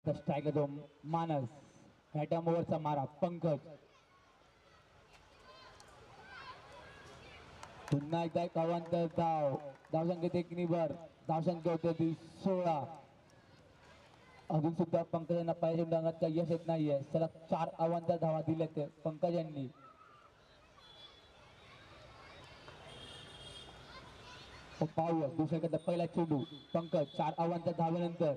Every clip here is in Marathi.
स्ट्राईक तो मानस ह्या ओव्हरचा मारा पंकज पुन्हा एकदा एक अवांतर धावसंख्येत एक निभर धावसंख्या होती 16 अजून सुद्धा पंकज यांना पाहिजे डागात काही यश येत नाहीये सलग 4 अवांतर धावा दिल्यात पंकज यांनी पाहूया दुसऱ्याकडे पहिला चेंडू पंकज 4 अवांतर धावेनंतर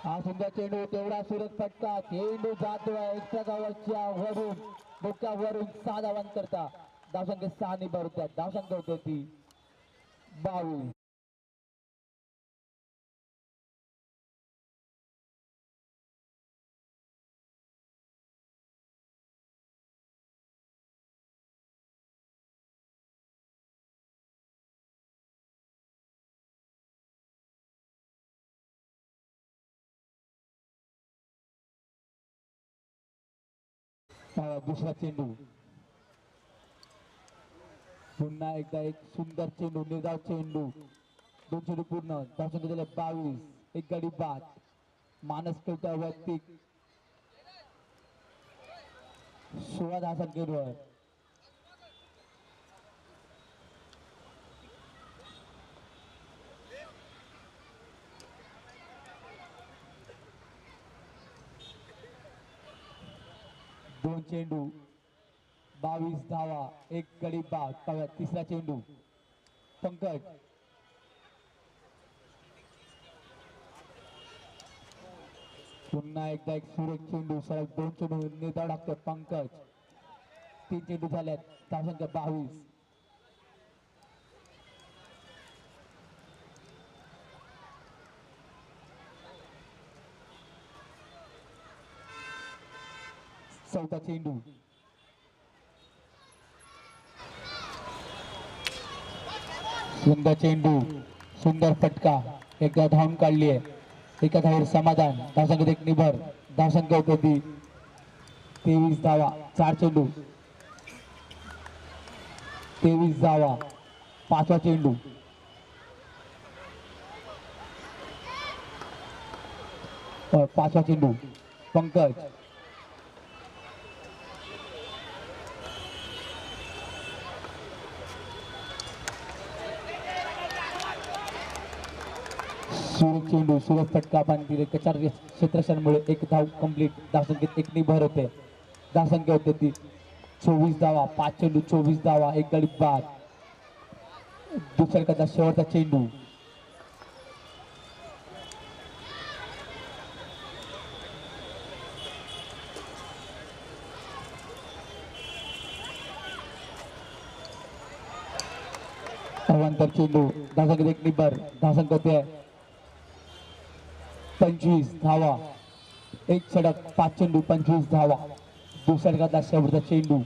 हा सुंदर चेंडू तेवढा सुरत फटका चेंडू जातोय एक्स्ट्रा कव्हरच्या वरून डोक्यावरून 6 धावांकरता धावसंख्या 6 निभर होत्या धावसंख्या होती ती 22 दुसरा चेंडू पुन्हा एकदा एक सुंदर चेंडू निर्धाव चेंडू 2 चेंडू पूर्ण धावसंख्या झाले 22 एक गडी बाद मानस खेळत्या वरती 16 धावसंख्येवर दोन चेंडू 22 धावा एक गडी बाद तिसरा चेंडू पंकज पुन्हा एकदा एक सुरेख चेंडू सलग 2 चेंडू निर्धाव टाकतो पंकज 3 चेंडू झाल्यात धावसंख्या 22 चौथा चेंडू सुंदर चेंडू सुंदर फटका एकदा धावून काढली आहे एका धावेवर समाधान धावसंख्येत एक निभर धावसंख्या होती 23 धावा 4 चेंडू 23 धावा 5वा चेंडू पंकज चेंडू सुरत फटका पण दिले त्याच्या क्षेत्रक्षणामुळे एक धाव कंप्लीट धावसंख्येत एक निभर होते धावसंख्या होते ती 24 धावा 5 चेंडू 24 धावा एक गडी बाद दुसऱ्याकडचा शेवटचा चेंडू अवांतर चेंडू धावसंख्येत एक निभर धावसंख्या होते 25 धावा एक षटक 5 चेंडू 25 धावा दुसऱ्याकडचा शेवटचा चेंडू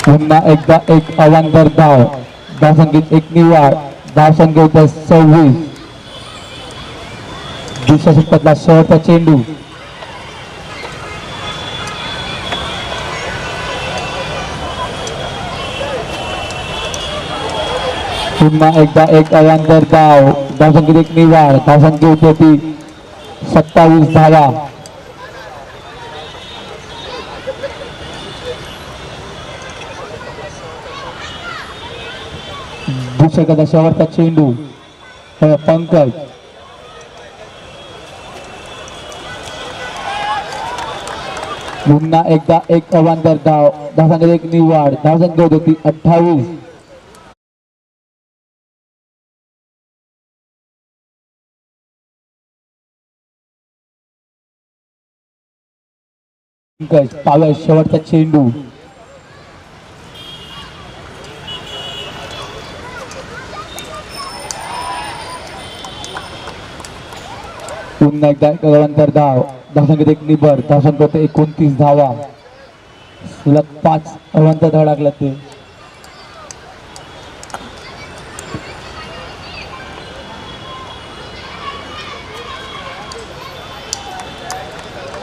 पुन्हा एकदा एक अवांतर धावसंख्येत एक निवाड धावसंख्या होत्या 26 दुसऱ्या षटकातला शेवटचा चेंडू पुन्हा एकदा एक अवांतर धावसंख्येत एक निवाड धावसंख्या होती 27 धावा दुसऱ्या शेवटचा चेंडू पंकज पुन्हा एकदा एक अवांतर धावसंख्येत एक निवाड धावसंख्या होती 28 पंकज पाव्या शेवटचा चेंडू पुन्हा एकदा अंतर धावसंख्येत एक निभर धावसंख्या 29 धावा सलग 5 अवांतर धाव लागला ते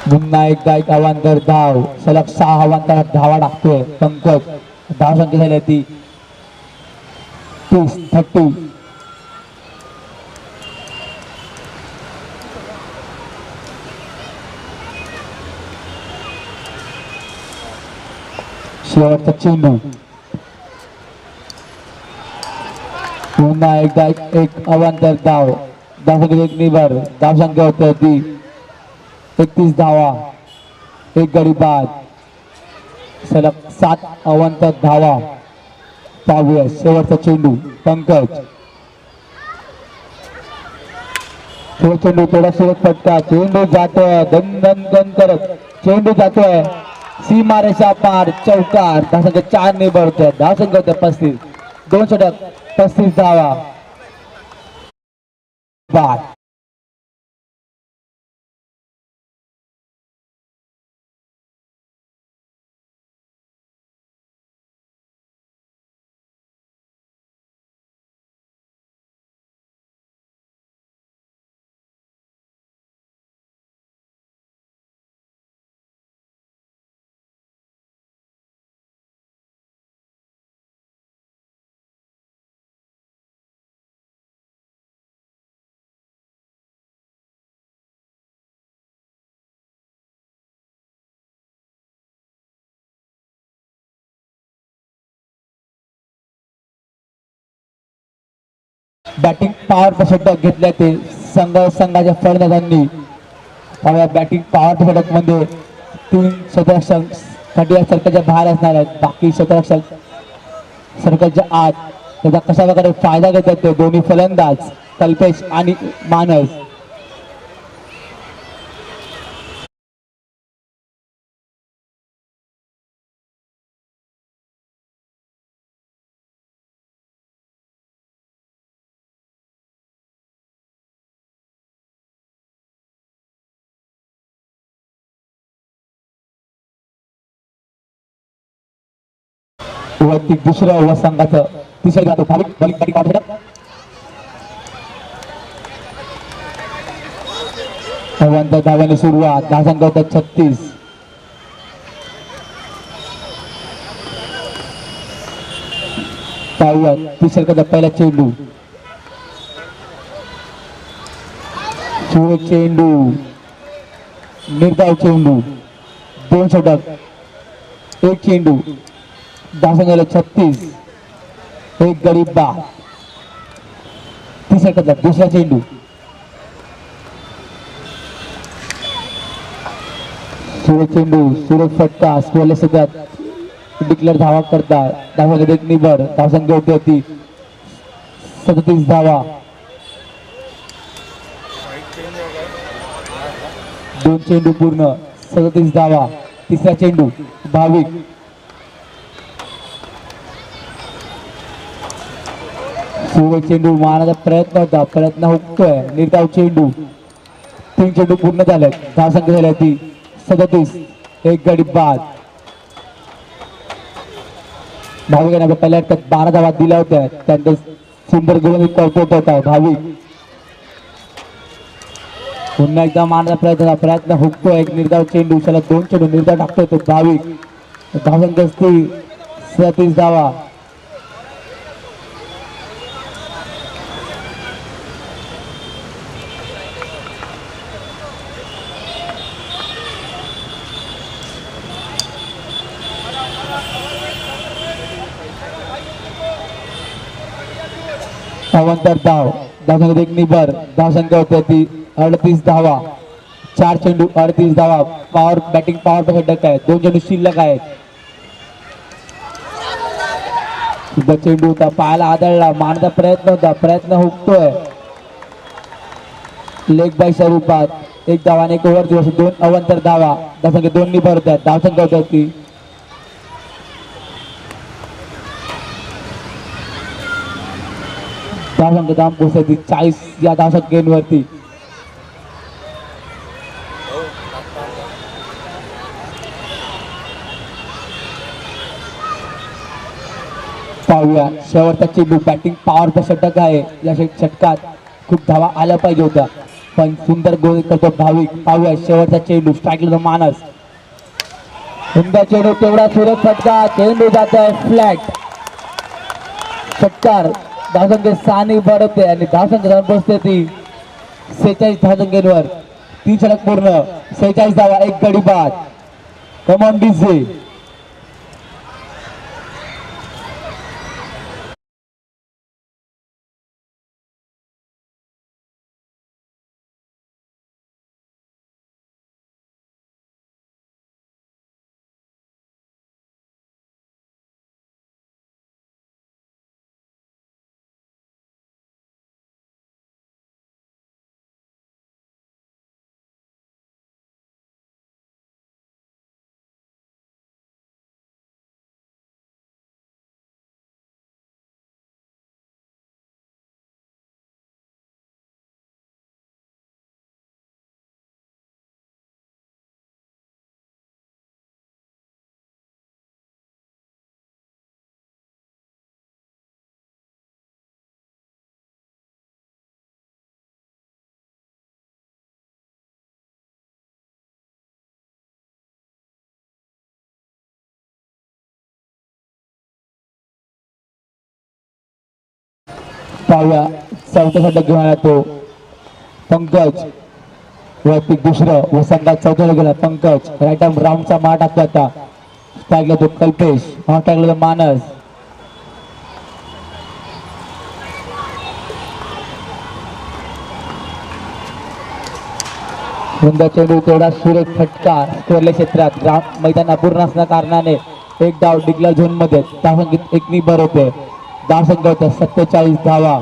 पुन्हा एकदा एक अवांतर धाव, सलग 6 अवांतर धावा टाकतोय पंकज. धाव संख्या झाली ती 30. शेवटचा चेंडू. पुन्हा एकदा एक अवांतर धाव, धाव संख्या एक निभर. धाव संख्या होती ती 31 धावा, एक गडी बाद. सलग 7 अवांतर धावा. पाहूया शेवटचा चेंडू पंकज. चेंडू थोडा शेवट फटका. चेंडू जातोय दन दन दन करत. चेंडू जातोय सीमारेषा पार, चौकार. धाव संख्या 4 ने भरतोय. धाव संख्या होत्या 35. 2 षटक 35 धावा. बाद. बॅटिंग पॉवर षटक घेतल्या ते संघाच्या फलंदाजांनी. बॅटिंग पॉवर षटक मध्ये 3 क्षेत्ररक्षक सर्कलच्या बाहेर असणार आहेत. बाकी क्षेत्ररक्षक सर्कलच्या आत. त्याचा कशा प्रकारे फायदा घेतात ते दोन्ही फलंदाज कल्पेश आणि मानस. वरती दुसरं व संघाचं तिसरं जातो बॅटिंग पॉवर षटक. अवांतर धावाने सुरुवात. धाव संख्या होता 36. पाहूया तिसऱ्या पहिला चेंडू. चेंडू निर्धाव चेंडू. 2 षटक 1 चेंडू. धाव संख्या 36. एक गडी बाद. तिसऱ्या दुसरा चेंडू. चेंडू सुरेख फटका. स्कोरला सध्या डिक्लेअर धावा करतात. धाव संख्या एक निभर. धाव संख्या होती 37 धावा. 2 चेंडू पूर्ण 37 धावा. तिसरा चेंडू भाविक. चेंडू मारण्याचा प्रयत्न होता. प्रयत्न हुकतोय. निर्धाव चेंडू. 3 चेंडू पूर्ण झाले. धाव संख्या झाली ती 37. एक गडी बाद. भाविकांना पहिल्या अटकात 12 धावा दिल्या होत्या. त्यांचा सुंदर गोलंदाजी कौतुक होता भाविक. पुन्हा एकदा मारण्याचा प्रयत्न हुकतोय. एक निर्धाव चेंडू. त्याला 2 चेंडू निर्धाव टाकतोय तो भाविक. धाव संख्या 37 धावा. अवांतर धाव. धाव संख्या एक निभर. धाव संख्या होती ती 38 धावा. 4 चेंडू 38 धावा. पॉवर बॅटिंग पॉवर षटक आहे. 2 चेंडू शिल्लक आहेत. चेंडू होता पायाला आदळला. मारण्याचा प्रयत्न होता. प्रयत्न हुकतोय. लेग बाय स्वरूपात 1 धावा आणि 1 ओव्हर दिवस. 2 अवांतर धावा. धाव संख्या 2 निभर होत्या. धाव संख्या होती ती धाव संख्या धाव पोहोचली 40 या धाव संख्येवरती. पाहूया शेवटचा चेंडू. बॅटिंग पॉवर षटक आहे. या षटकात खूप धावा आल्या पाहिजे होत्या पण सुंदर गोल करतो भाविक. पाहूया शेवटचा चेंडू, स्ट्राईकला मानस. सुंदर चेंडू, तेवढा सुरेख फटका, चेंडू जात आहे फ्लॅट. षटकार. धावसंख्या 6 बढवते आणि धावसंख्या बसते ती 46 धावसंख्येवर. 3 षटक पूर्ण, 46 धावा, 1 गडी बाद. Come on DJ. पाहूया चौथा षटक घेऊन आला तो पंकज. वरती दुसरं व संघात चौथ्याला गेला पंकज. राईट आर्म राऊंडचा मार टाकतो आता. टाकला तो कल्पेश, टाकला तो मानस. सुंदर चेंडू, तेवढा सुरेख फटका. स्कोरले क्षेत्रात मैदान अपूर्ण असल्या कारणाने एक डाव डिक्लेअर झोन मध्ये. धावसंख्येत 1 बर होते. धावसंख्या होत्या 47 धावा.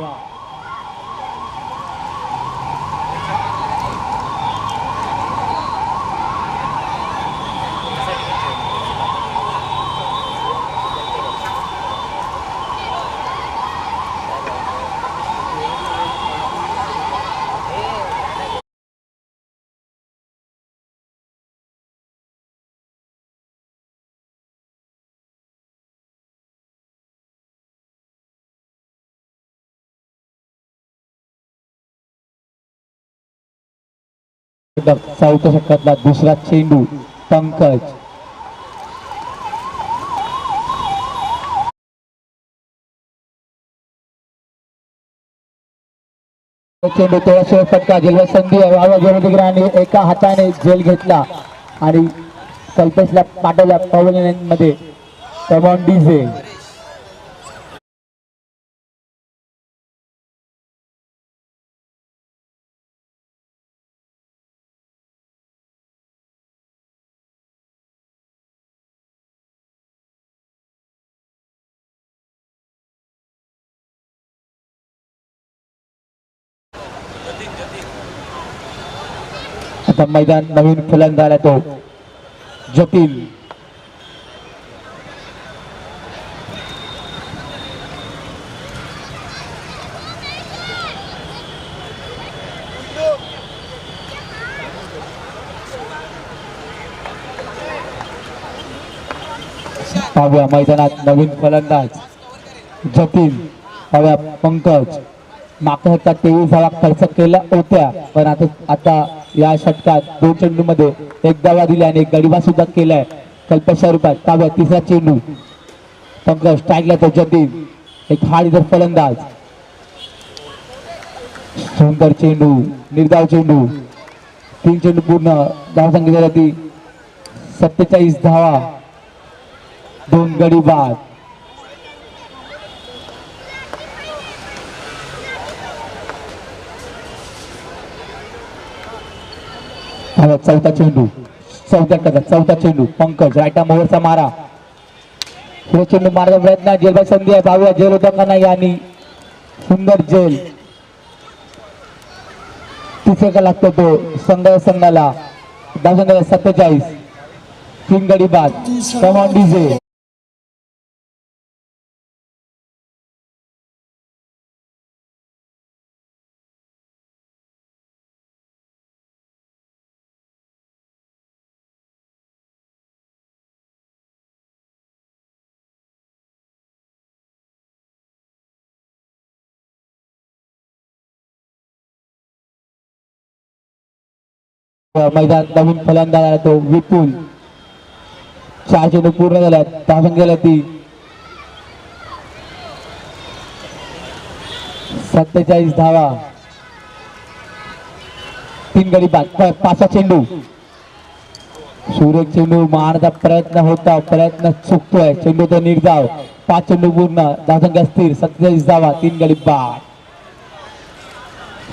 चौथ्या षटकातला दुसरा चेंडू पंकज. चेंडू, तेवढा शेवट फटका. जेल संधी आणि एका हाताने जेल घेतला आणि कल्पेशला पाठवल्या पवलियन मध्ये. Come on DJ. आता मैदान नवीन फलंदाज आहे तो जटिल. पाहूया मैदानात नवीन फलंदाज जटिल. पाहूया पंकज. मागच्या षटकात 23 धावा खर्च केल्या होत्या, पण आता या षटकात 2 चेंडू मध्ये 1 धावा दिल्या आणि 1 गडीबाद सुद्धा केलाय कल्पेश स्वरूपात. पाहूया तिसरा चेंडू पंकज. स्ट्राईकला तो जटिल. एक हाड इतर फलंदाज. सुंदर चेंडू, निर्धाव चेंडू. 3 चेंडू पूर्ण. धावसंख्या झाली ती 47 धावा, 2 गडी बाद. चौथा चेंडू, चौथा चेंडू पंकज. राईट आर्म ओव्हरचा मारा. चेंडू मारण्याचा प्रयत्न. जेलबाई संधी आहे. पाहूया जेल होता का नाही आणि सुंदर जेल. तिसरे का लागतो तो संघाला. धावसंख्या 47, 3 गडी बाद. Come on DJ. मैदान नवीन फलंदाज आला तो विपुल. 4 चेंडू पूर्ण झाल्यात. धावसंख्या ती 47 धावा. 3 गडी बाद. 5 चेंडू. सुरेख चेंडू मारण्याचा प्रयत्न होता, प्रयत्न चुकतोय. चेंडू तो निर्धाव. 5 चेंडू पूर्ण. धावसंख्या स्थिर 47 धावा. 3 गडी बाद.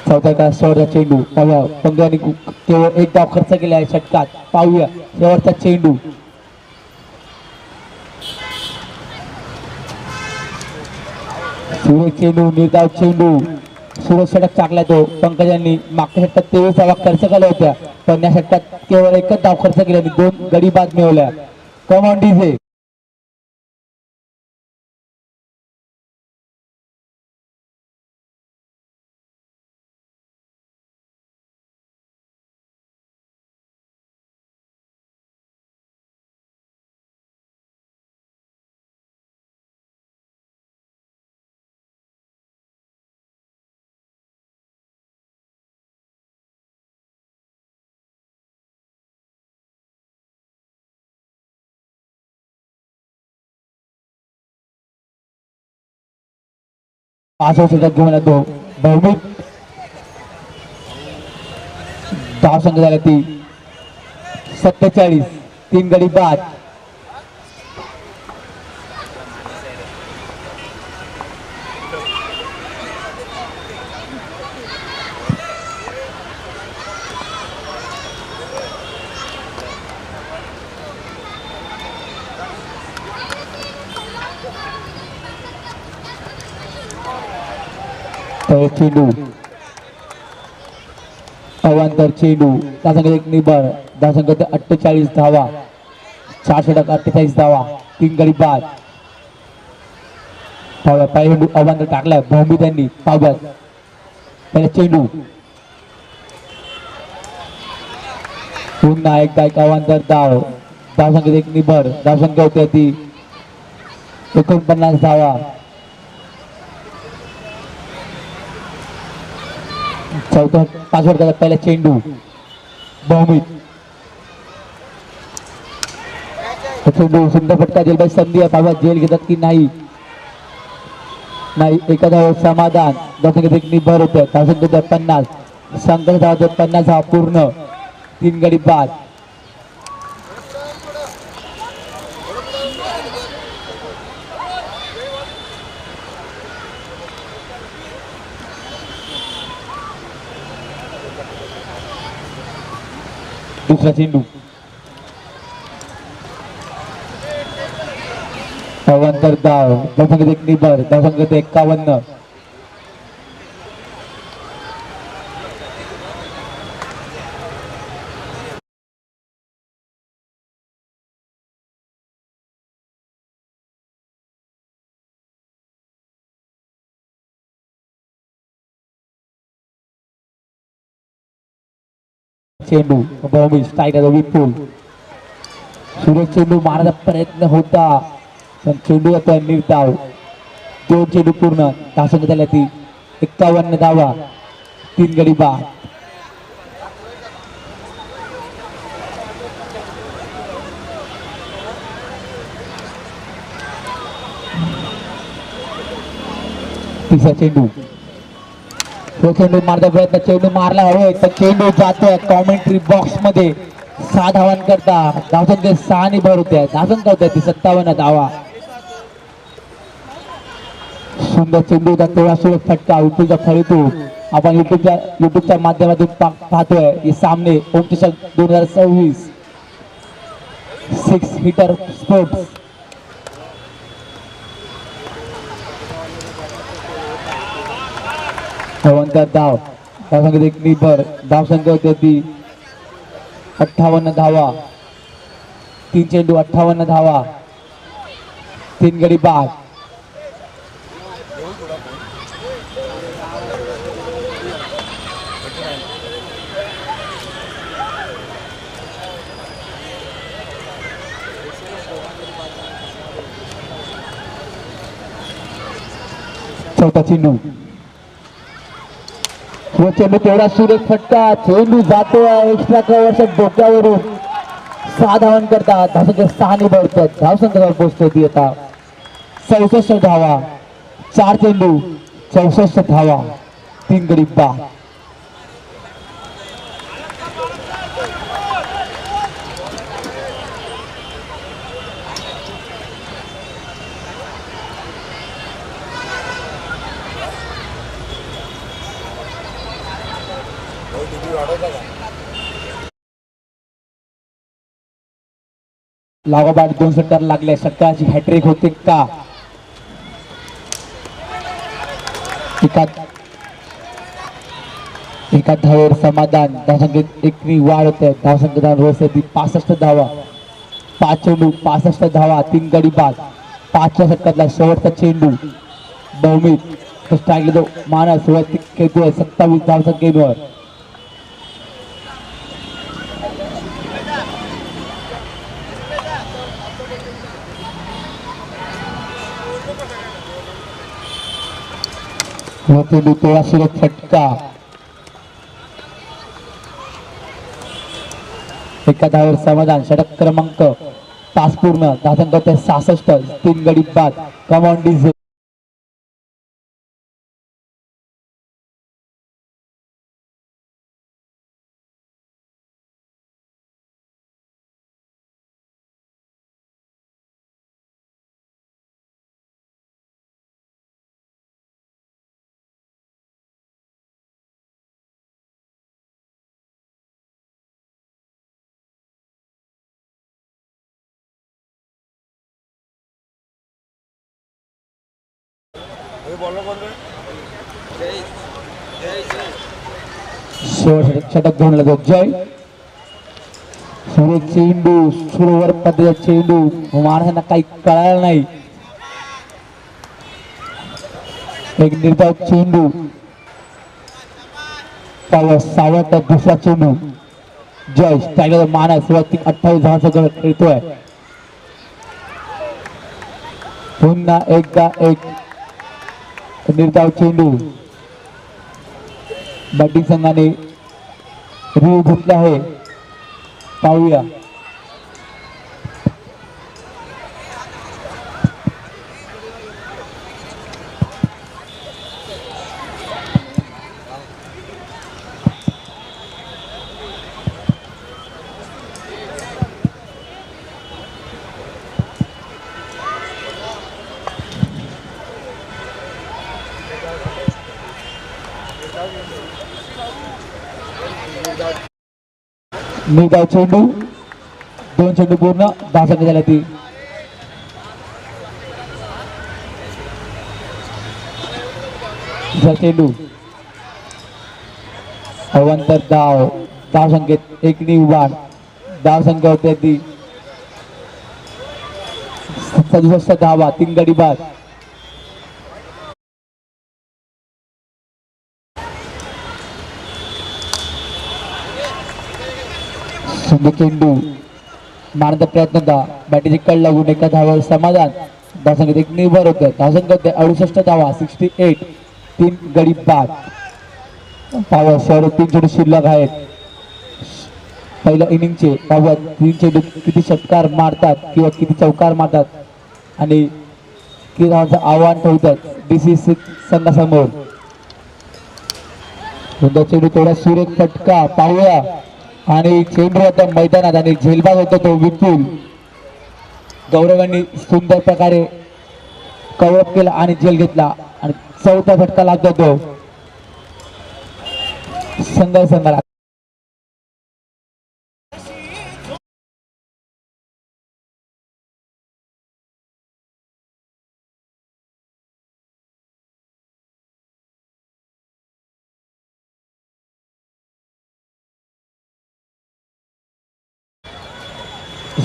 चौथ्या शेवटचा चेंडू. पाहूया पंजानी केवळ 1 धाव खर्च केला आहे षटकात. पाहूया शेवटचा चेंडू. सुरेख चेंडू, निर्धाव चेंडू. सुरेख षटक टाकलाय तो. पंकजांनी मागच्या षटकात 23 धावा खर्च केल्या होत्या, पण या षटकात केवळ 1च धाव खर्च केल्याने 2 गडी बाद मिळवल्या. Come on DJ. पाच षटक घेऊन येतो भौमिक. धावसंख्या झाली ती 47. 3 गडी बाद. चेंडू अवांतर चेंडू. धावसंख्या 1 निबर. धावसंख्या 48 धावा. 4 षटक 48 धावा. 3 गडी बाद. पाहूया पहिला चेंडू अवांतर टाकलाय भौमी त्यांनी. पाहूयात पहिला चेंडू. पुन्हा एकदा एक अवांतर धाव. धावसंख्या 1 निबर. धावसंख्या होती ती 49 धावा. चौथा 5 वर पहिला चेंडू भौमिक. चेंडू सुंदर फटका दिला पाहिजे. संधी आहे. पाहूया जेल घेतात की नाही. नाही. एका धाव समाधान. धावसंख्या 1 निबर होते. धावसंख्या 50. संघर्ष धाव 50 धाव पूर्ण. 3 गडी बाद. दुसरा चेंडू अवांतर धाव. धावसंख्या 1 निबर. धावसंख्या 51. चेंडू भौमी. स्ट्राईक विपुल. सुरेश चेंडू मारण्याचा प्रयत्न होता, पण चेंडू आता निर्धाव. 2 चेंडू पूर्ण. धावसंख्या झाल्या ती 51 धावा. 3 गडी बाद. तिसरा चेंडू. तो चेंडू मारता प्रयत्न. चेंडू मारला हवे, पण चेंडू जातोय कॉमेंट्री बॉक्स मध्ये. 6 धावां करता. धावसंख्या 6 नि भर होत्या. धावसंख्या होत्या ती 57 धावा. सुंदर चेंडू होता. तेवढा सुरेख फटका विपुलचा फळीतो. आपण युट्यूबच्या माध्यमातून पाहतोय हे सामने. ओमचषक 2026 6 हिटर स्पोर्ट्स. अवांतर धाव. धावसंख्या 1 निबर. धावसंख्या होती ती 58 धावा. 3 चेंडू 58 धावा. 3 गडी बाद. चौथा चेंडू चेंडू तेवढा सुरेख फटका, चेंडू जातो एक्स्ट्रा कव्हरच्या डोक्यावरून 6 धावन करतात. धावसंख्या 6 ने बढतात. धावसंख्येवर पोहोचतो ती आता 64 धावा. 4 चेंडू 64 धावा, 3 गडी बाद. लागोपाठ 2 षटकार लागले. षटकाराची हॅट्रिक होते का? एका धावेवर समाधान. धावसंख्येत 1 ने वाढ होते. धावसंख्येत रोज 65 धावा. 5 चेंडू 65 धावा, 3 गडी बाद. 5व्या षटकातला शेवटचा चेंडू बहुमित स्ट्राईक तो मानस वैयक्तिक खेळतोय 27 धावसंख्येवर. चेंडू तेवढा सुरेख फटका. एका धावेवर समाधान. षटक क्रमांक 5 पूर्ण. धावसंख्या 66, 3 गडी बाद. Come on DJ. षटक घेऊन लागतो जय. सुरेख चेंडू, सुरवर पद्धतीचा चेंडू, माणसांना काही कळालं नाही. एक निर्धाव चेंडू. सावट दुसरा चेंडू. जय स्ट्रायकर मानस वैयक्तिक 28 धावांचा गड खेळतोय. पुन्हा एकदा एक निर्धाव चेंडू. बॅटिंग संघाने रिव्ह्यू घेतला आहे, पाहूया. निर्धाव चेंडू. 2 चेंडू पूर्ण. धावसंख्या झाली ती चेंडू अवांतर धाव. धावसंख्येत 1 ने वाढ. धावसंख्या होते ती 67 धावा, 3 गडी बाद. चेंडू मारण्याचा प्रयत्न होता. बॅटीची कळ लागून एका धावावर समाधान. धावसंख्येत 1 ने वर होते. धावसंख्या होते 68 धावा, 68, 3 गडी बाद. पावर शेवट 3 चेंडू शिल्लक आहेत पहिल्या इनिंगचे. पावर 3 चेंडू किती षटकार मारतात किंवा किती चौकार मारतात आणि किती धावांचं आव्हान ठेवतात DCC संघासमोर. चेंडू थोडा सुरेख फटका, पाहूया. आणि चेंडू होता मैदानात आणि झेलबाज होता तो विपुल. गौरवांनी सुंदर प्रकारे कव्हरअप केला आणि झेल घेतला आणि 4था फटका लागतो तो संघाला.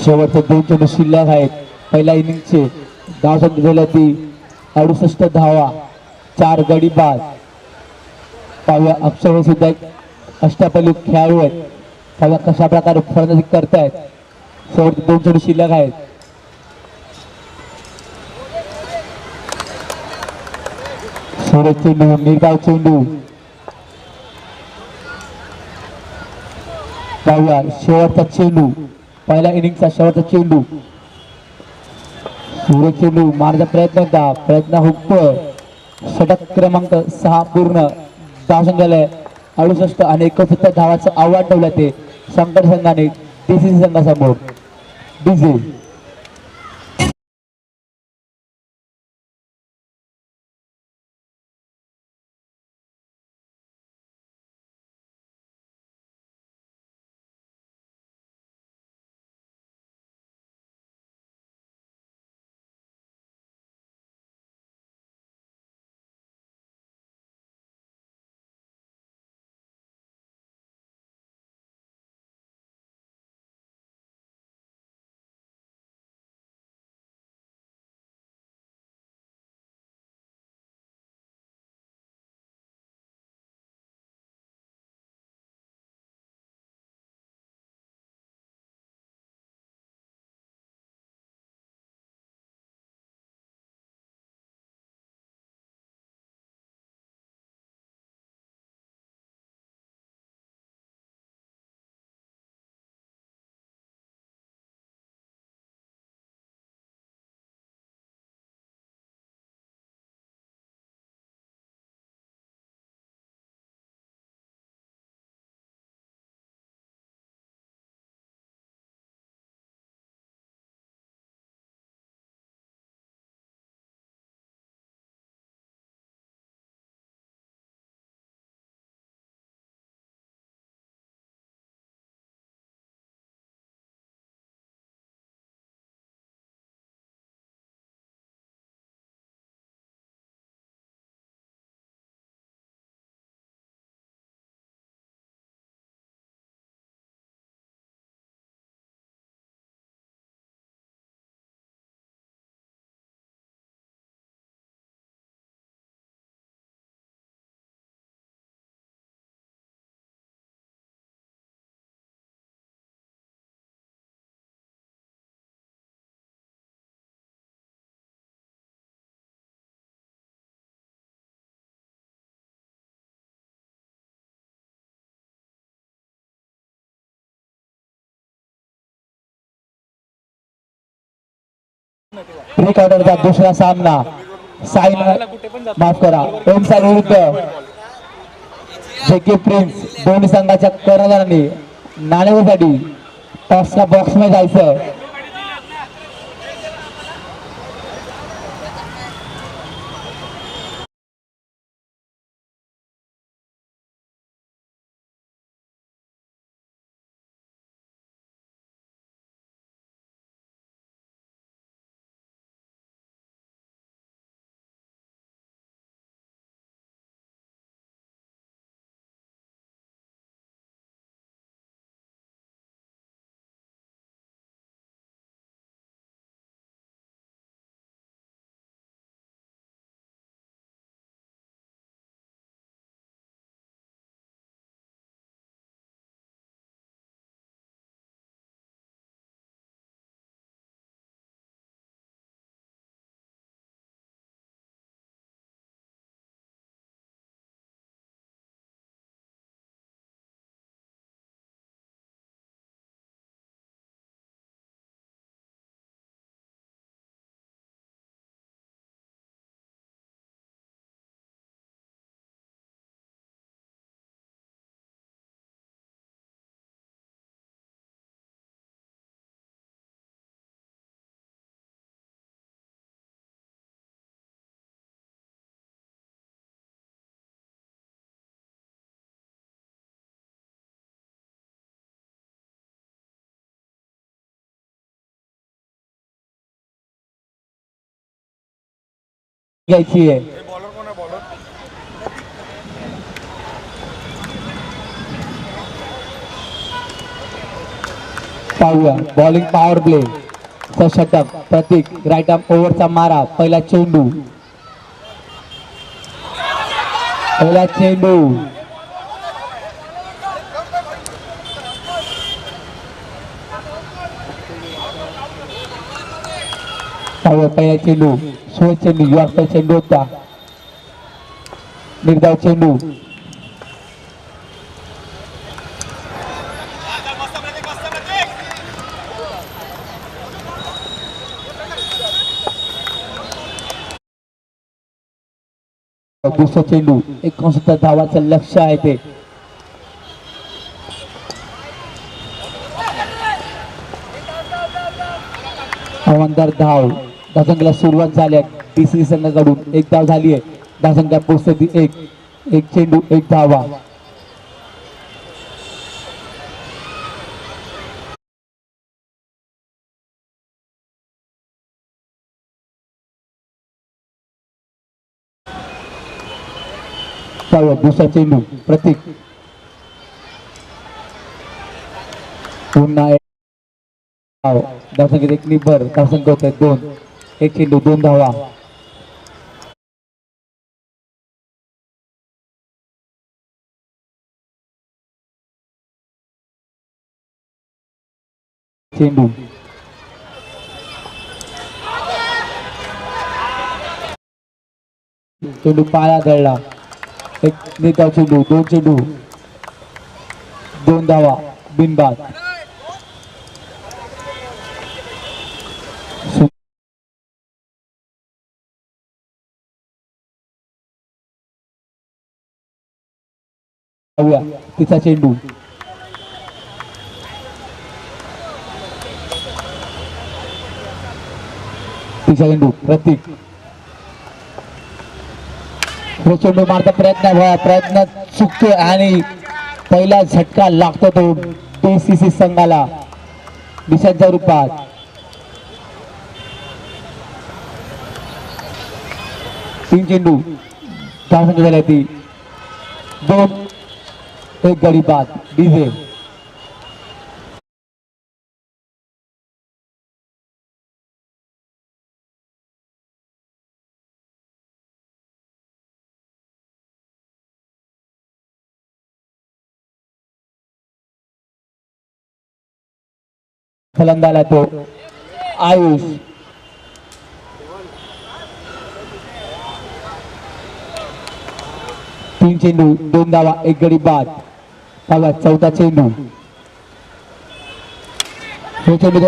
शेवटचे 2 चेंडू शिल्लक आहेत पहिल्या इनिंगचे. धावसंख्या झाली ती 68 धावा, 4 गडी बाद. पाहूया अक्षर हे सुद्धा एक अष्टपैलू खेळाडू आहेत. पाहूया कशा प्रकारे फलंदाजी करतायत. शेवटचे 2 चेंडू शिल्लक आहेत. शेवटचे चेंडू निर्धाव चेंडू. पाहूया शेवटचा चेंडू, पहिल्या इनिंगचा शेवटचा चेंडू. सूर्य चेंडू मारण्याचा प्रयत्न हुकतोय. षटक क्रमांक 6 पूर्ण. धावसंख्या 68 आणि 61 धावाचं आव्हान ठेवलं ते संकट संघाने डीसीसी संघासमोर. डीजे प्री क्वार्टरचा दुसरा सामना माफ करा ओमसाई विरुद्ध जेके प्रिन्स. दोन्ही संघाच्या कर्णधारांनी नाणेफेकीसाठी टॉसच्या बॉक्स मध्ये जायचं. घ्यायची आहे. पाहूया बॉलिंग पॉवर प्ले षटक. प्रतीक राईट आर्म ओव्हरचा मारा. पहिला चेंडू पहिला चेंडू सोय चेंडू युवा चेंडू होता. निर्धाव चेंडू दुसरा चेंडू 69 धावाचं लक्ष आहे ते. हवालदार धाव धावसंख्येला सुरुवात झाली बीसीसी संघाकडून एक धाव झाली आहे. धावसंख्या पोहोचते एक चेंडू एक धावा. दुसरा चेंडू प्रतीक पुन्हा धावसंख्येत एक निभर धावसंख्या होत आहे 2. एक चेंडू 2 धावा. चेंडू चेंडू पाया धरला. एक नेता चेंडू 2 चेंडू 2 धावा बिनबाद. तिचा चेंडू तिचा चेंडू प्रतीक चेंडू मारता प्रयत्न चुकतोय आणि पहिला झटका लागतो तो बीसीसी संघाला दिशांच्या रूपात. तीन चेंडू धावसंख्या झाली ती 2. एक गडी बाद डीजे. फलंदाला तो आयुष. तीन चेंडू 2 धावा एक गडी बाद. चौथा चेंडू चेंडू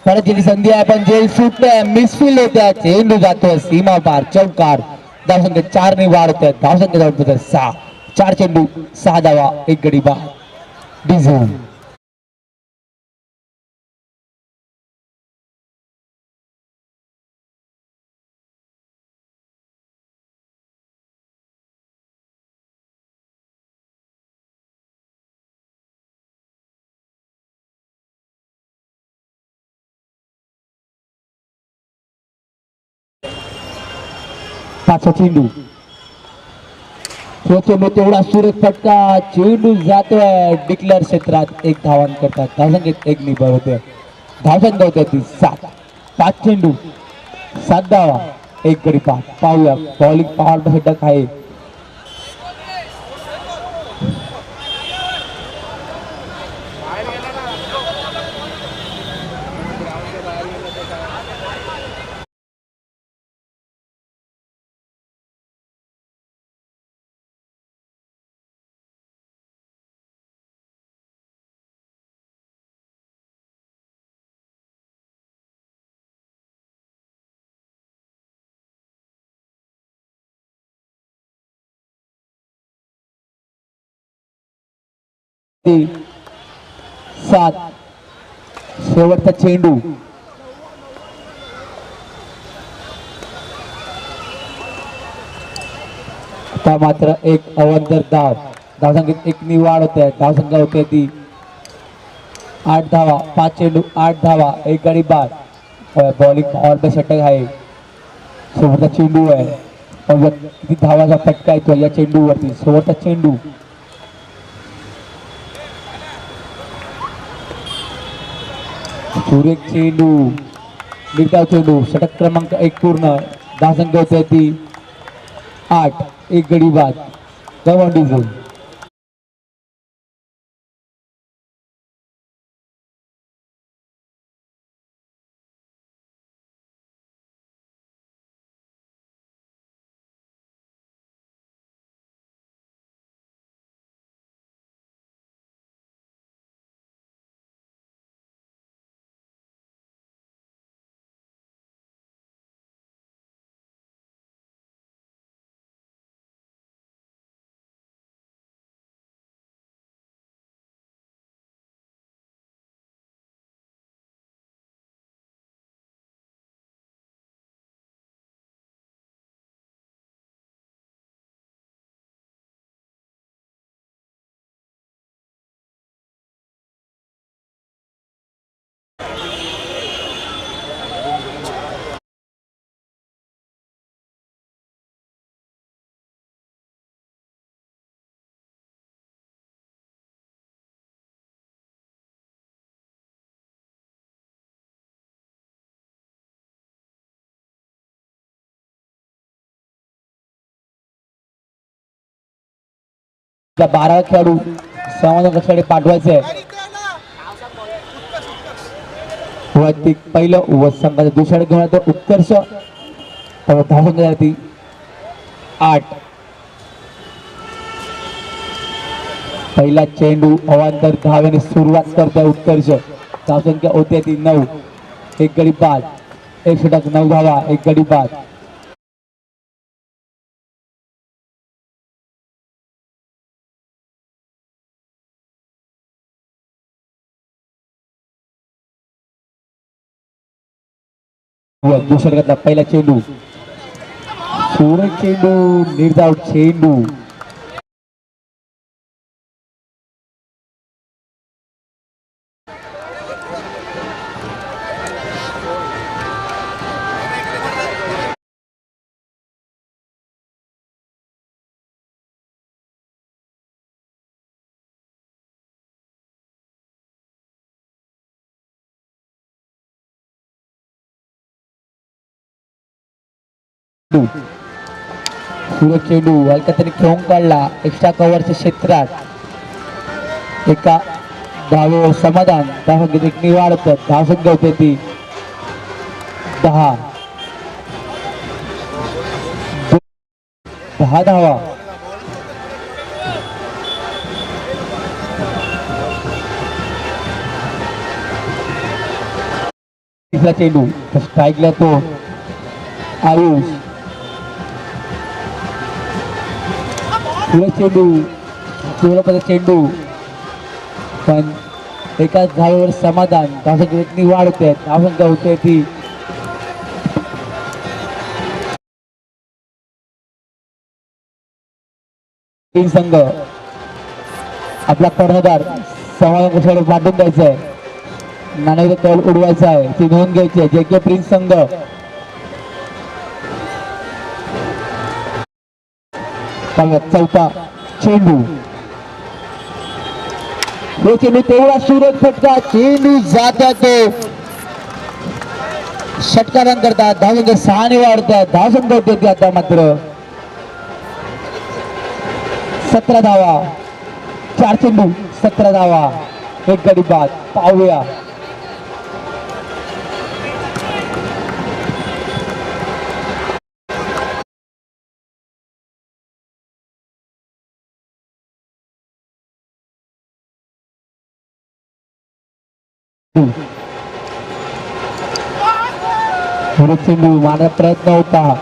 परत गेली संधी आहे पण जेल सुटते मिसफिल्ड होत्या. चेंडू जातोय सीमा पार चौकार. धावसंख्या 4 ने वाढ होत आहे. धावसंख्या 6. 4 चेंडू 6 धावा एक गडी बाद डीजे. 5 चेंडू चेंडू तेवढा सुरेख फटका. चेंडू जातोय डिक्लेअर क्षेत्रात. एक धावान करतात. धावसंख्येत एक निभर होते. धावसंख्या होते ती 7. 5 चेंडू 7 धावा एक गडी बाद. पाहूया बॉलिंग पॉवर षटक आहे. ती 7. शेवटचा चेंडू आता मात्र एक अवंतर धाव. धावसंख्येत एक निवाड होते. धावसंख्या होते ती 8 धावा. 5 चेंडू 8 धावा एक गडी बाद. बॉलिंग ऑल षटक आहे. शेवटचा चेंडू आहे. किती धावाचा फटका येतो या चेंडूवरती. शेवटचा चेंडू सुरेख चेंडू निर्धाव चेंडू. षटक क्रमांक 1 पूर्ण. धावसंख्या होते ती 8 एक गडी बाद. गवंडी 12 खेळाडू समाधान कक्षाकडे पाठवायचे आहे. वैयक्तिक पहिलं व संघाचा दुसऱ्या घेऊन येतो उत्कर्ष. धावसंख्या 8. पहिला चेंडू अवांतर धावेने सुरुवात करते उत्कर्ष. धावसंख्या होते ती 9. एक गडी बाद, एक षटक, 9 धावा, एक गडी बाद. दुसऱ्या पहिला चेंडू सुरेख चेंडू, निर्धाव चेंडू. सुरेख चेंडू हलका त्याने खेळून काढला एक्स्ट्रा कव्हरच्या क्षेत्रात. एका धावेवर समाधान. धावसंख्येत एक निवाडत. धावसंख्या होते ती 10. 10 धावा. तिसरा चेंडू स्ट्राईकला तो आयुष. चेंडू चेंडू चेंडू पण एकाच धावेवर समाधान. धावसंख्येत वाढ होते. धावसंख्या होते ती 3. संघ आपला कर्णधार समाधान पाठवून द्यायचा आहे. नाण्याचा तोल उडवायचा आहे. ती नोंद घ्यायची आहे. जे के प्रिन्स संघ चौथा चेंडू. हे चेंडू तेवढा सुरेख फटका. चेंडू जातात तो षटकारण करतात. धावसंख्या 6 ने वाढतात. धावसंख्या होते आता मात्र 17 धावा. 4 चेंडू 17 धावा, एक गडी बाद. पाहूया चेंडू मारण्याचा प्रयत्न होता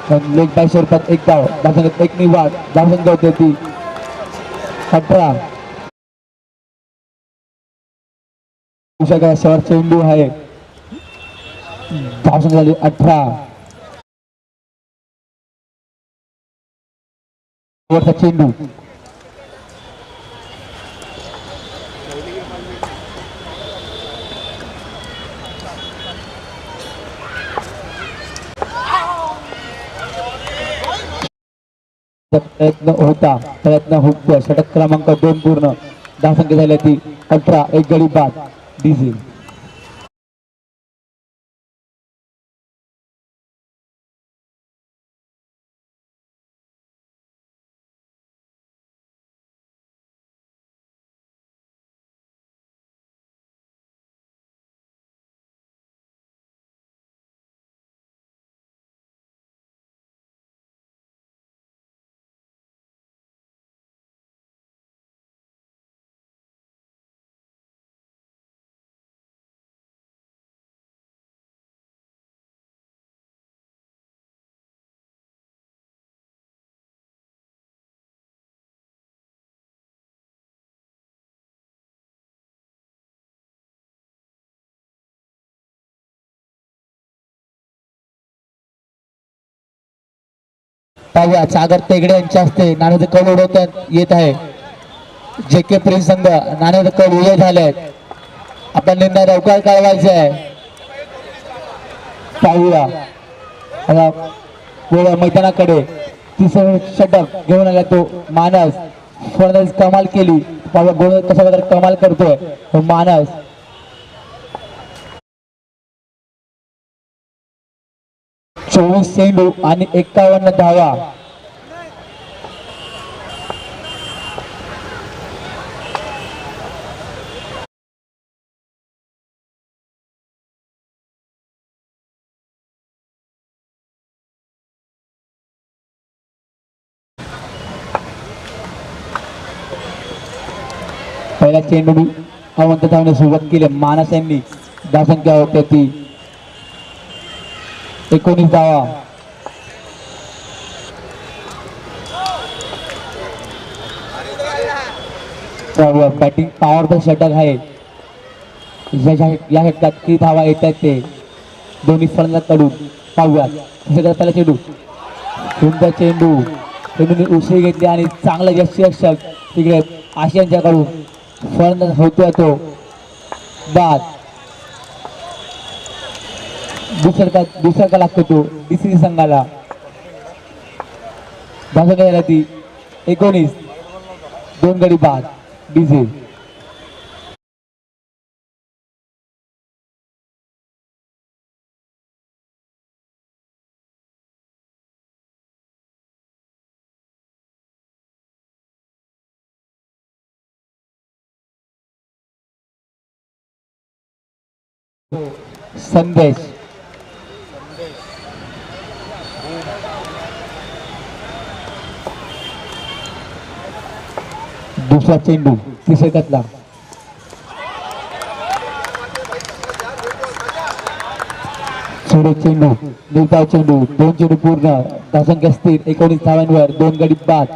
पण लेग बाय स्वरूपात एक धाव. धावसंख्येत एक निवाड. धावसंख्या होते ती 18. शेवट चेंडू आहे. धावसंख्या झाली 18. चेंडू प्रयत्न होता. प्रयत्न होतो. षटक क्रमांक 2 पूर्ण. धावसंख्या झाली ती 18. एक गडी बाद. डीझेल पाहूया. सागर तेगडे यांच्या हस्ते नाण्याचे कौल उडवण्यात येत आहे. जे के प्रिन्स संघ नाण्याचे कौल उभे झाले आहेत. आपला निर्णय लवकर कळवायचा आहे. पाहूया मैदानाकडे तिसरं षटक घेऊन आला तो मानस. फळंदाज कमाल केली. पाहूया गोळ कशा प्रकारे कमाल करतोय तो मानस. 24 चेंडू आणि 51 धावा. पहिला चेंडू अवंत धावणे सुरुवात केली मानस यांनी धावसंख्या होते ती 19 धावा. बॅटिंग पॉवरफुल षटक आहे. या षटकात किती धावा येत आहेत ते दोन्ही फलंदाजांकडून पाहूयात. पहिला चेंडू सुंदर चेंडूने उसळी घेतली आणि चांगलं यशस्वी तिकडे आशियांच्याकडून फलंदाज होतोय तो बाद. दुसरा का लागतो तो डीसीसी संघाला. धावसंख्या ती 19 2 गडी बाद डीजे. संदेश दुसरा चेंडू तिसऱ्यातला चेंडू निर्धाव चेंडू 2 चेंडू पूर्ण धावसंख्या स्थिर 19 धावांवर 2 गडी बाद.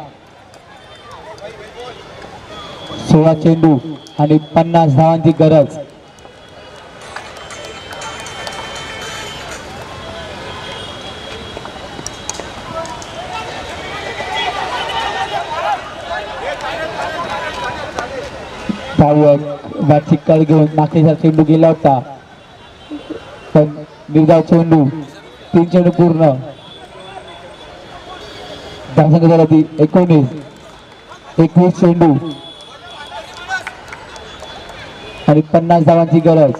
16 चेंडू आणि 50 धावांची गरज. बॅटची कळ घेऊन मागच्या चेंडू गेला होता पण निर्धाव चेंडू 3 चेंडू पूर्ण धावसंख्या झाली ती 21 चेंडू आणि 50 धावांची गरज.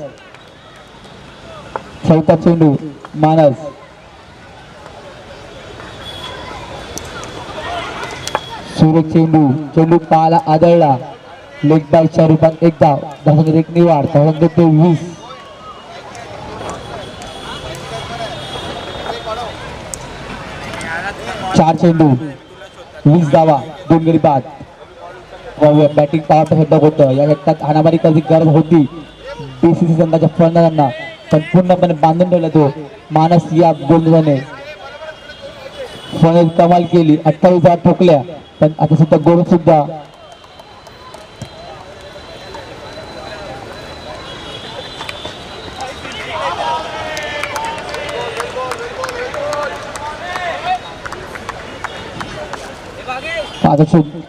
चौथा चेंडू मानस चेंडू पाहायला आदळला लेग बायच्या रूपात एक धाव. धावसंख्येत 1 निवाड. धावसंख्या 20 4 चेंडू 20 धावा 2 गडी बाद. बॅटिंग पॉवरचा षटक होतं. या षटकात हाणामारी करण्याची गरज होती बीसीसी संघाच्या फलंदाजांना पण पूर्णपणे बांधून ठेवला तो मानस या गोलंदाजाने. फलंदाज कमाल केली 28 धावा ठोकल्या पण आता सुद्धा गोल सुद्धा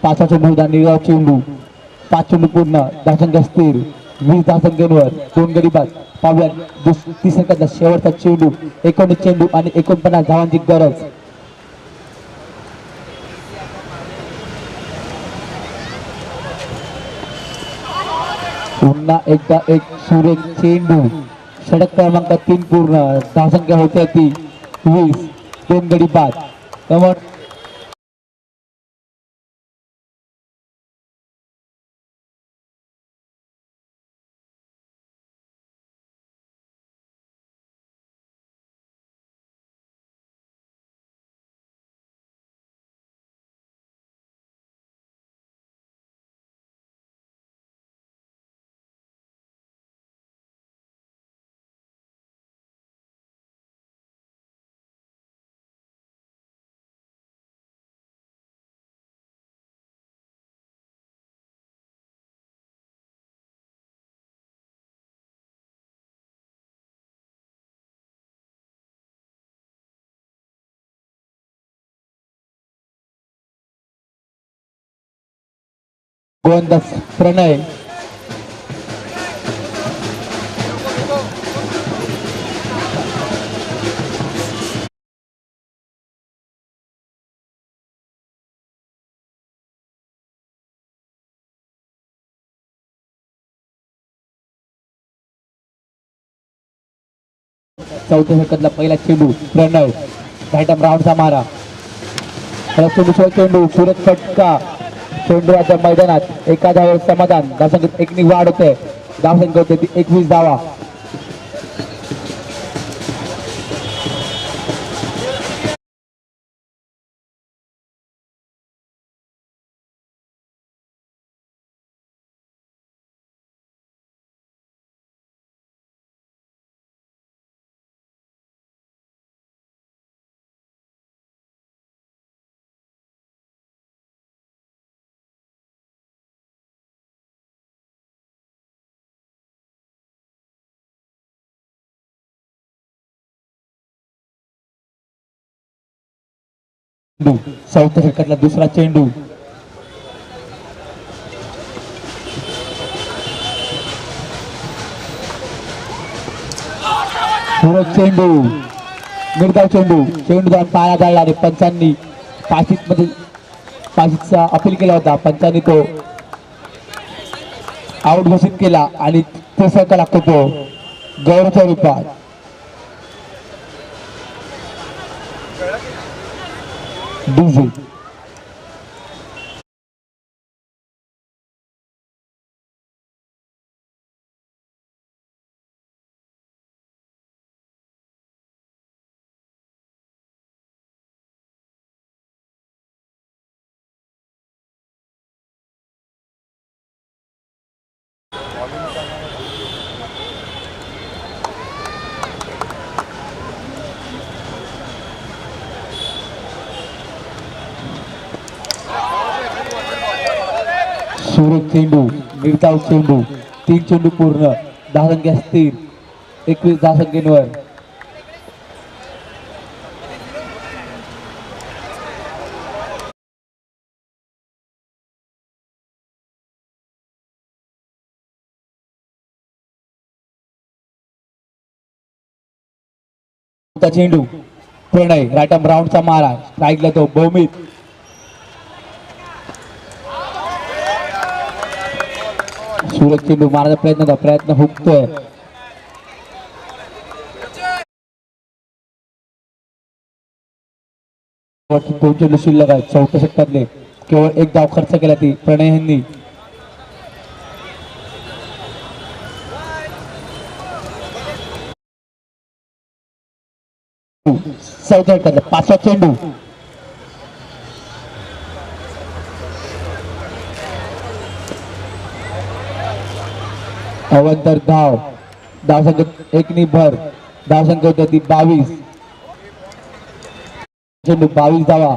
पाचवा चेंडू निर्धाव चेंडू 5 चेंडू पूर्ण धावसंख्या स्थिर 20 धावसंख्येवर 2 गडी बाद. पाहूया तिसऱ्या शेवटचा चेंडू 19 चेंडू आणि 49 धावांची गरज. पुन्हा एकदा एक सुरेख चेंडू षटक क्रमांक 3 पूर्ण धावसंख्या होत्या ती 20 2 गडी बाद. गोलंदाज प्रणय चौथ्या षटकातला पहिला चेंडू प्रणय बॅटम राऊंडचा मारा. दुसरा चेंडू सुरत फटका. चेंडूच्या मैदानात एका धावेवर समाधान. धावसंख्येत 1 वाढ होते. धावसंख्या होते ती 21 धावा. चेंडू चौथ्या षटकातला दुसरा चेंडू चेंडू निर्धाव चेंडू चेंडू जाऊन पाया जायला आणि पंचांनी पाशीचा अपील केला होता. पंचांनी तो आउट घोषित केला आणि तो सरका लागतो तो गौरवच्या रूपात. डीजे सुरेख चेंडू निर्धाव चेंडू 3 चेंडू पूर्ण 10 संख्या स्थिर 21 धावसंख्येवर. चेंडू प्रणय राईट आर्म राऊंडचा मारा स्ट्राईकला तो बहुमित. सुरेख चेंडू मारण्याचा प्रयत्न हुकतोय. दोन चेंडू शिल्लक आहेत चौथ्या षटकातले केवळ एक धाव खर्च केला ती प्रणय यांनी. चौथ्या षटकातला पाचवा चेंडू अवंतर धाव धावसंख्या एकनी भर धावसंख्या होती ती 22 चेंडू 22 धावा.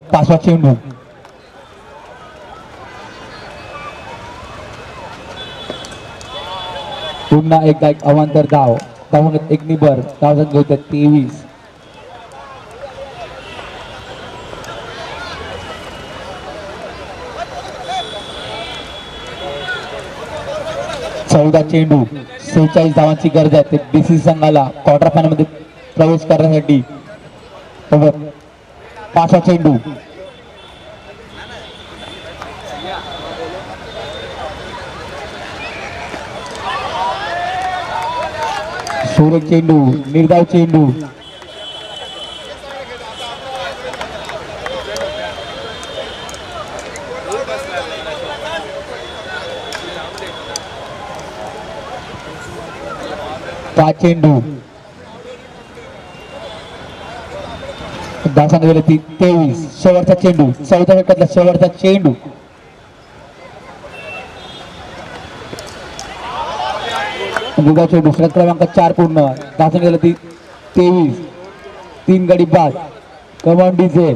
पाचवा चेंडू पुन्हा एकदा एक अवांतर धाव धावसंख्या एकनी भर धावसंख्या होत्या 23. चौदा चेंडू 46 धावांची गरज आहे ते बीसी संघाला क्वार्टर फायनल मध्ये प्रवेश करण्यासाठी. पाचवा चेंडू सुरेख चेंडू निर्धाव चेंडू पाच चेंडू धावसंख्या गेली ती 23. शेवटचा चेंडू चौथ्या षटकातला शेवटचा चेंडू निर्धाव चेंडू षटक क्रमांक 4 पूर्ण धावसंख्या गेली ती 23. 3 गडी बाद. कमान डीजे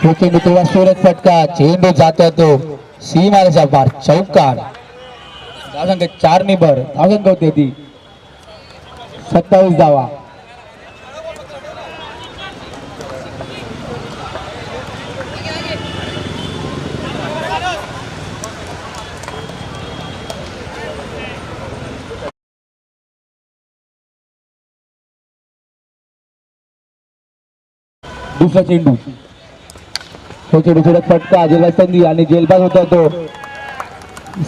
तो चेंडू तेव्हा सुरेख फटका चेंडू जातो तो सीमारेषा बार चौकार. धावसंख्या 4 नि भर धावसंख्या होती ती 27 धावा. दुसरा चेंडू हे चेंडू सुरत फटका जेलबाज संधी आणि जेलबाज होता तो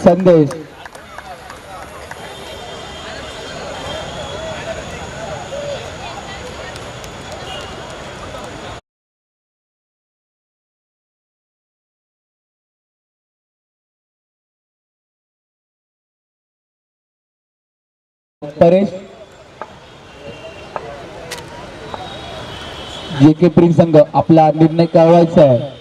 संदेश. परेश जेके प्रिंग संघ आपला निर्णय कळवायचा आहे.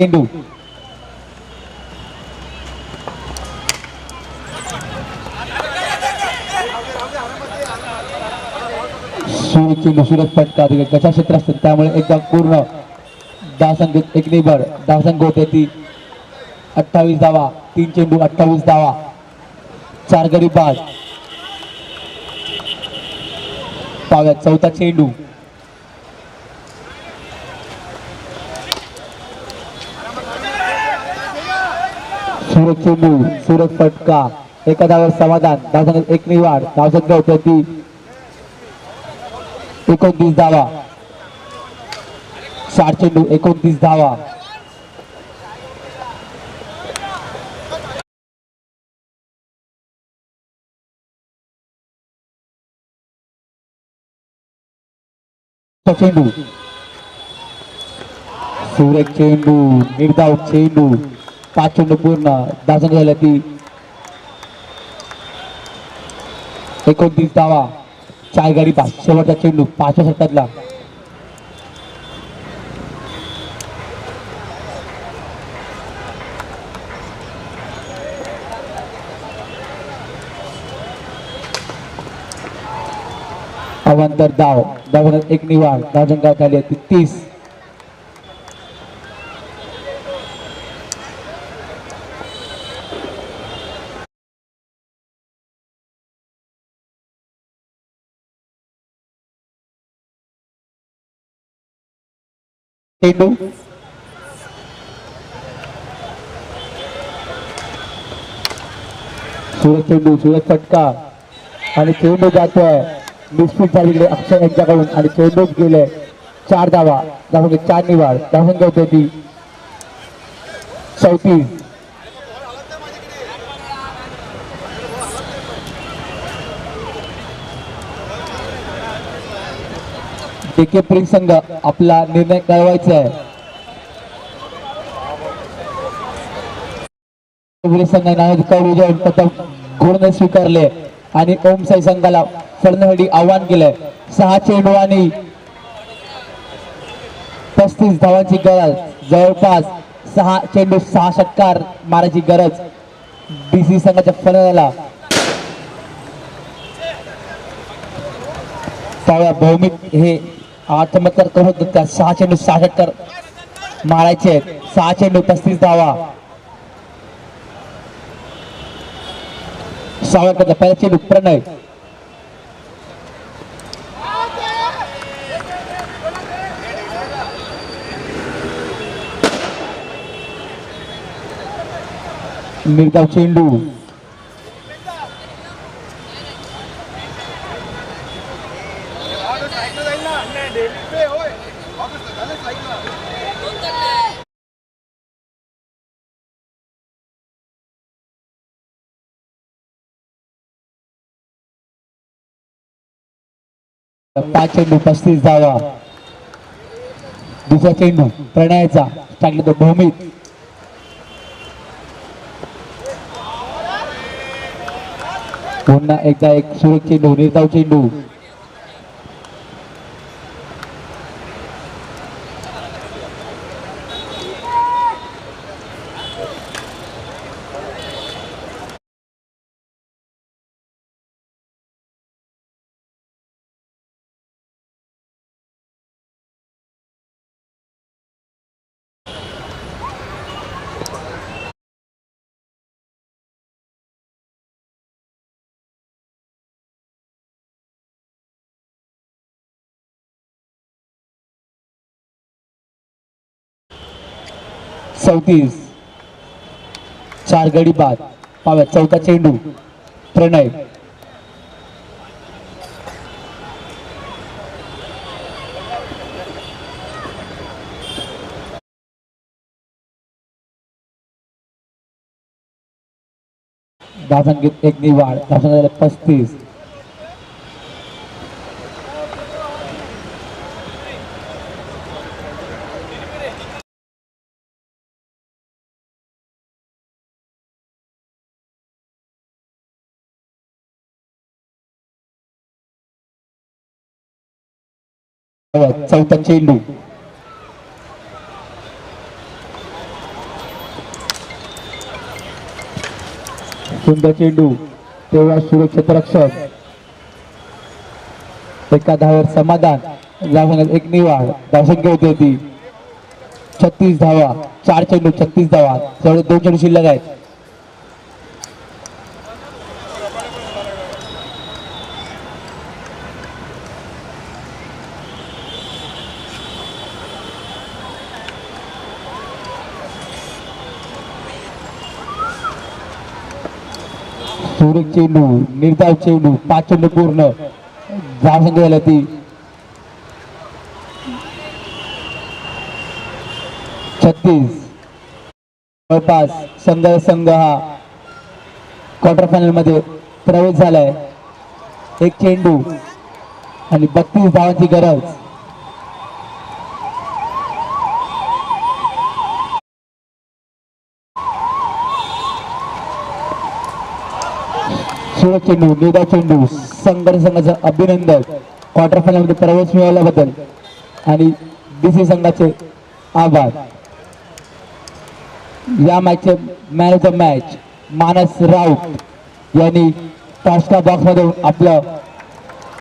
चेंडू चेंडू सुरत फटका कशा क्षेत्र असतात त्यामुळे एकदा पूर्ण धावसंख्या एक निभर धावसंख्या होते ती 28 धावा. 3 चेंडू 28 धावा. 4 गडी बाद. पाव्यात चौथा चेंडू सुरत चेंडू सुरत फटका एका धावावर समाधान. धावसंख्या एक निवाड धावसंख्या होते ती 29 धावा. 4 चेंडू 29 धावा. चेंडू सुरेख चेंडू निर्धाव चेंडू 5 चेंडू पूर्ण धावसंख्या झाल्या ती 29 धावा. 4 गडी बाद. शेवटचा चेंडू 5व्या षटकातला अवांतर धाव. धावसंख्या एक निवाड धावसंख्या झाली ती 30. चेंडू सुरत चेंडू सुरत फटका आणि चेंडू जातोय निश्चित झालेले अक्षय यांच्याकडून आणि चेंडूच गेले 4 धावा. धावसंख्या 4 निवाड धावसंख्या होते ती 34. जेके प्रिंग संघ आपला निर्णय कळवायचा आहे. संघाने गुण स्वीकारले आणि ओम साई संघाला फळण्यासाठी आव्हान केलंय. 6 चेंडू आणि 35 धावांची गरज. जवळपास 6 चेंडू 6 षटकार मारायची गरज डीसी संघाच्या फलंदाजाला. त्यावेळा भौमिक हे चमत्कार करत होत्या. 6 चेंडू 6 षटकार मारायचे आहेत. 6 चेंडू 35 धावा. 6 पहिला चेंडू प्रणय निर्धाव चेंडू पाच चेंडू 35 धावा. दुसरा चेंडू प्रणयाचा टाकला तो भौमिक. पुन्हा एकदा एक सुरेख चेंडू निर्धाव चेंडू 34 4 गडी बाद पाव्या चौथा चेंडू प्रणय धावसंख्येत 1 वाढ धावसंख्या 35 चौथा चेंडू सुंदर चेंडू तेव्हा सुरक्षित रक्षक एका धावावर समाधान धावसंख्येत 1 वाढ धावसंख्या होती ती 36 धावा 4 चेंडू 36 धावा तेवढे 2 चेंडू शिल्लक आहेत सुरेख चेंडू निर्धाव चेंडू 5 चेंडू पूर्ण धावसंख्या झाली ती 36 जवळपास संघ हा क्वार्टर फायनल मध्ये प्रवेश झालाय 1 चेंडू आणि 32 धावांची गरज चेंडू निर्धाव चेंडू संघाचं अभिनंदन क्वार्टर फायनल मध्ये प्रवेश मिळवल्याबद्दल आणि बीसी संघाचे आभार या मॅचचे मॅन ऑफ द मॅच मानस राऊत यांनी टॉसका बॉक्स मध्ये आपलं